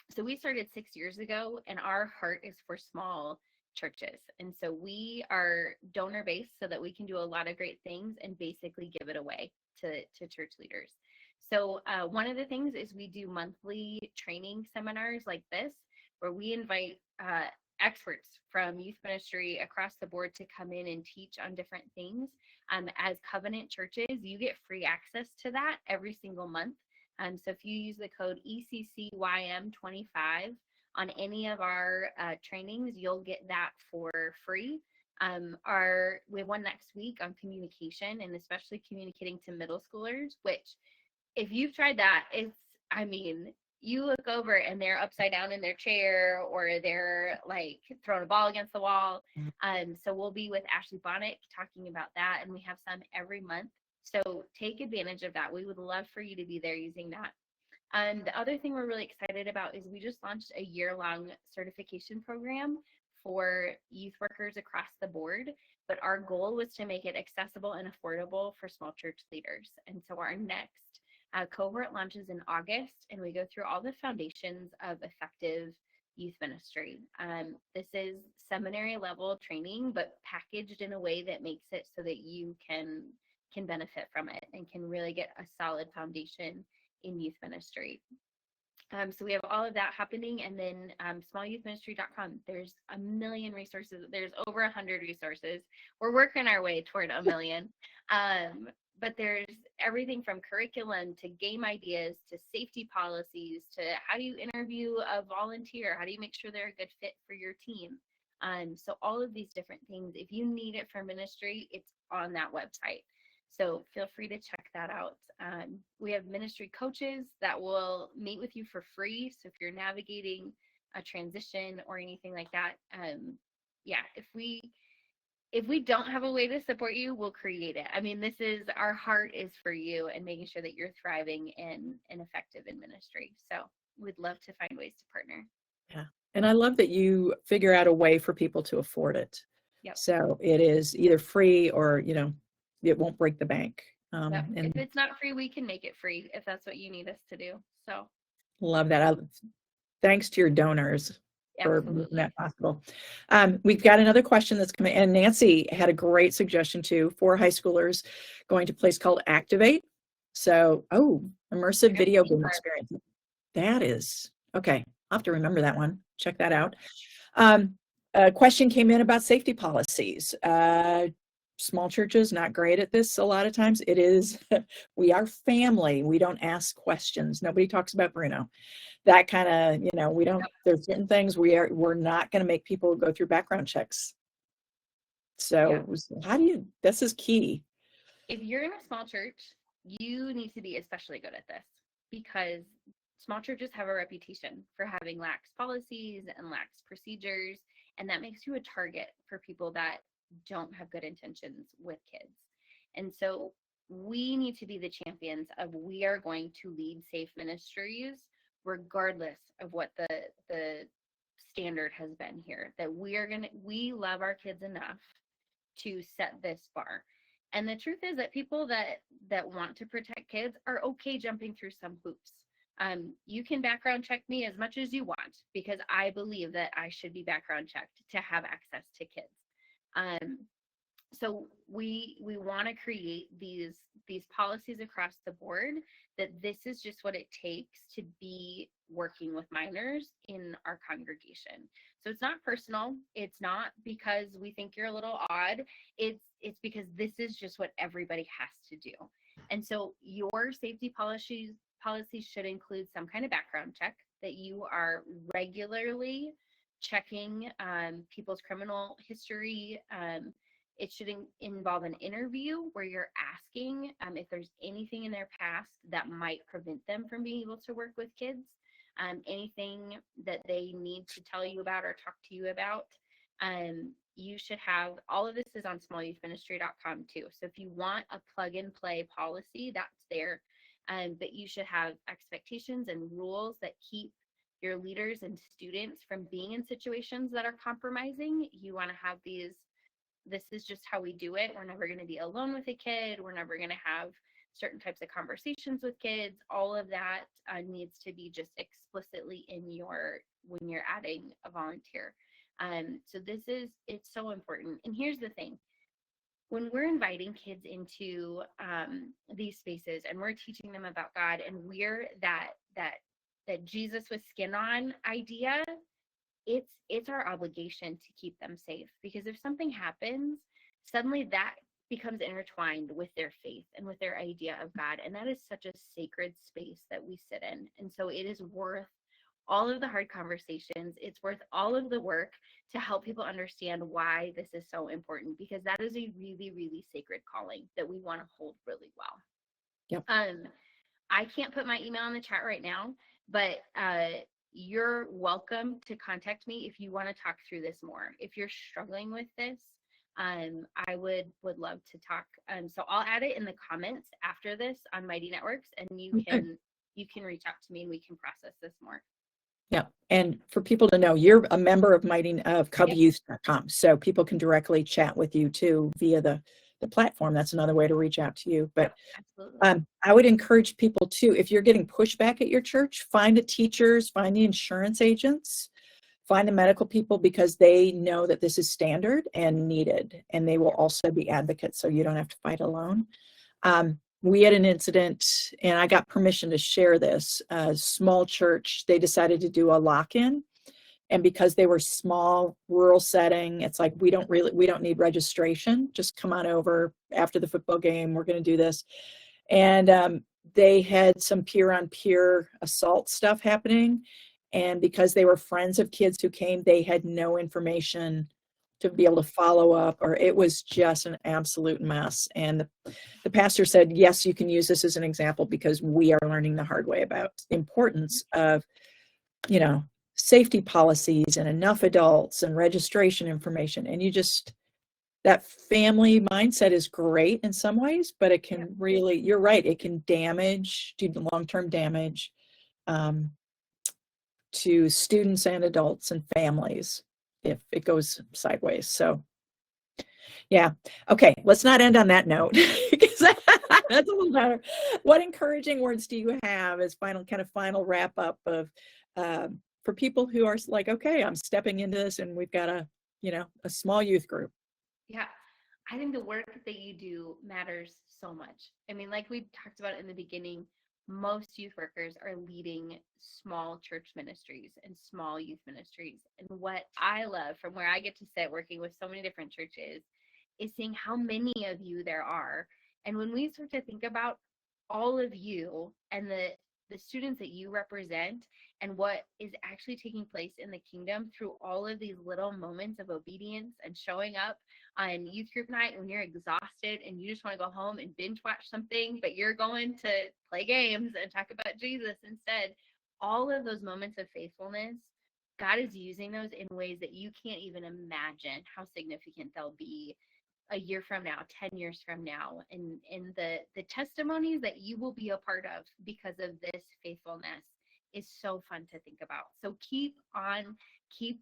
So we started 6 years ago, and our heart is for small churches. And so we are donor based so that we can do a lot of great things and basically give it away to church leaders. So one of the things is we do monthly training seminars like this, where we invite experts from youth ministry across the board to come in and teach on different things. As covenant churches, you get free access to that every single month. So if you use the code ECCYM25 on any of our trainings, you'll get that for free. We have one next week on communication, and especially communicating to middle schoolers, which if you've tried that, you look over and they're upside down in their chair, or they're like throwing a ball against the wall. So we'll be with Ashley Bonnet talking about that, and we have some every month. So take advantage of that. We would love for you to be there using that. The other thing we're really excited about is we just launched a year-long certification program for youth workers across the board. But our goal was to make it accessible and affordable for small church leaders. And so our next cohort launches in August, and we go through all the foundations of effective youth ministry. This is seminary level training, but packaged in a way that makes it so that you can benefit from it and can really get a solid foundation in youth ministry. So we have all of that happening, and then smallyouthministry.com. There's a million resources. There's over 100 resources. We're working our way toward a million. But there's everything from curriculum to game ideas to safety policies to how do you interview a volunteer? How do you make sure they're a good fit for your team? So all of these different things, if you need it for ministry, it's on that website. So feel free to check that out. We have ministry coaches that will meet with you for free. So if you're navigating a transition or anything like that, if we don't have a way to support you, we'll create it. Our heart is for you and making sure that you're thriving and effective in ministry. So we'd love to find ways to partner. Yeah. And I love that you figure out a way for people to afford it. Yep. So it is either free or, it won't break the bank. Yep. And if it's not free, we can make it free if that's what you need us to do. So love that. Thanks to your donors for making that possible. We've got another question that's coming, and Nancy had a great suggestion too for high schoolers going to a place called Activate. So, immersive video game experience. That is, okay. I'll have to remember that one. Check that out. A question came in about safety policies. Small churches, not great at this a lot of times. It is, we are family. We don't ask questions. Nobody talks about Bruno. That kind of, we don't, there's certain things we're not going to make people go through background checks. So this is key. If you're in a small church, you need to be especially good at this, because small churches have a reputation for having lax policies and lax procedures, and that makes you a target for people that don't have good intentions with kids. And so we need to be the champions of, we are going to lead safe ministries regardless of what the standard has been here, that we love our kids enough to set this bar. And the truth is that people that want to protect kids are okay jumping through some hoops. You can background check me as much as you want, because I believe that I should be background checked to have access to kids. So we want to create these policies across the board, that this is just what it takes to be working with minors in our congregation. So it's not personal. It's not because we think you're a little odd. It's because this is just what everybody has to do. And so your safety policies should include some kind of background check, that you are regularly checking people's criminal history. It should involve an interview where you're asking if there's anything in their past that might prevent them from being able to work with kids, anything that they need to tell you about or talk to you about. You should have, all of this is on smallyouthministry.com too. So if you want a plug and play policy, that's there. But you should have expectations and rules that keep your leaders and students from being in situations that are compromising. You want to have this is just how we do it. We're never going to be alone with a kid. We're never going to have certain types of conversations with kids. All of that needs to be just explicitly in when you're adding a volunteer. So it's so important. And here's the thing. When we're inviting kids into these spaces and we're teaching them about God, and we're that Jesus with skin on idea, it's our obligation to keep them safe, because if something happens, suddenly that becomes intertwined with their faith and with their idea of God. And that is such a sacred space that we sit in. And so it is worth all of the hard conversations. It's worth all of the work to help people understand why this is so important, because that is a really, really sacred calling that we want to hold really well. Yep. I can't put my email in the chat right now, but you're welcome to contact me if you want to talk through this more. If you're struggling with this, I would love to talk. So I'll add it in the comments after this on Mighty Networks, and you can reach out to me and we can process this more. Yeah. And for people to know, you're a member of cubbyouth.com. So people can directly chat with you too via the platform. That's another way to reach out to you. But I would encourage people too, if you're getting pushback at your church, find the teachers, find the insurance agents, find the medical people, because they know that this is standard and needed, and they will also be advocates, so you don't have to fight alone. We had an incident, and I got permission to share this. A small church, they decided to do a lock-in, and because they were small, rural setting, it's like, we don't need registration. Just come on over after the football game. We're going to do this. And they had some peer-on-peer assault stuff happening. And because they were friends of kids who came, they had no information to be able to follow up, or it was just an absolute mess. And the pastor said, yes, you can use this as an example, because we are learning the hard way about the importance of, safety policies and enough adults and registration information. And that family mindset is great in some ways, but it can really, you're right, it can do long-term damage to students and adults and families if it goes sideways. So yeah. Okay. Let's not end on that note, because that's a little better. What encouraging words do you have as final wrap up of, for people who are like, okay, I'm stepping into this and we've got a small youth group? Yeah. I think the work that you do matters so much. I mean, like we talked about in the beginning, most youth workers are leading small church ministries and small youth ministries. And what I love, from where I get to sit working with so many different churches, is seeing how many of you there are. And when we start to think about all of you and the students that you represent, and what is actually taking place in the kingdom through all of these little moments of obedience and showing up on youth group night when you're exhausted and you just want to go home and binge watch something, but you're going to play games and talk about Jesus instead. All of those moments of faithfulness, God is using those in ways that you can't even imagine how significant they'll be a year from now, 10 years from now, and the testimonies that you will be a part of because of this faithfulness is so fun to think about. So keep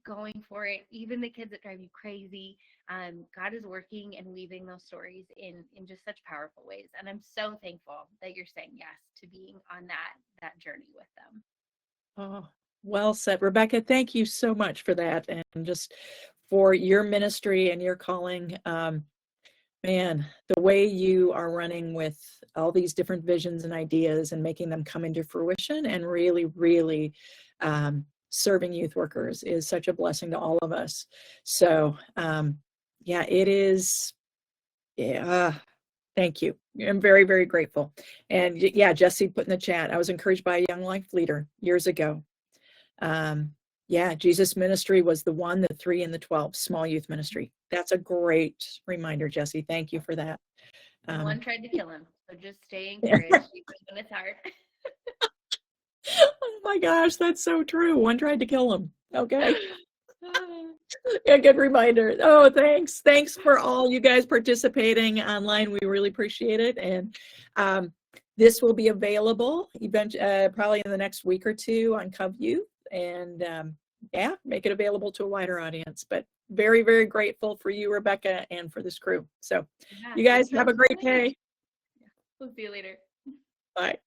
going for it. Even the kids that drive you crazy, God is working and weaving those stories in just such powerful ways. And I'm so thankful that you're saying yes to being on that journey with them. Oh, well said, Rebecca. Thank you so much for that, and just for your ministry and your calling. man, the way you are running with all these different visions and ideas and making them come into fruition and really, really serving youth workers is such a blessing to all of us. So yeah, it is. Yeah. Thank you. I'm very, very grateful. And yeah, Jesse put in the chat, I was encouraged by a Young Life leader years ago. Yeah, Jesus Ministry was the 1, the 3, and the 12, small youth ministry. That's a great reminder, Jesse. Thank you for that. One tried to kill him, so just stay encouraged even when it's hard. Oh my gosh, that's so true. One tried to kill him. Okay. Yeah, good reminder. Oh, thanks. Thanks for all you guys participating online. We really appreciate it. And this will be available probably in the next week or two on Cov Youth. And yeah, make it available to a wider audience. But very, very grateful for you, Rebecca, and for this crew. So Yeah, you guys thanks have a for great joining. day. We'll see you later. Bye.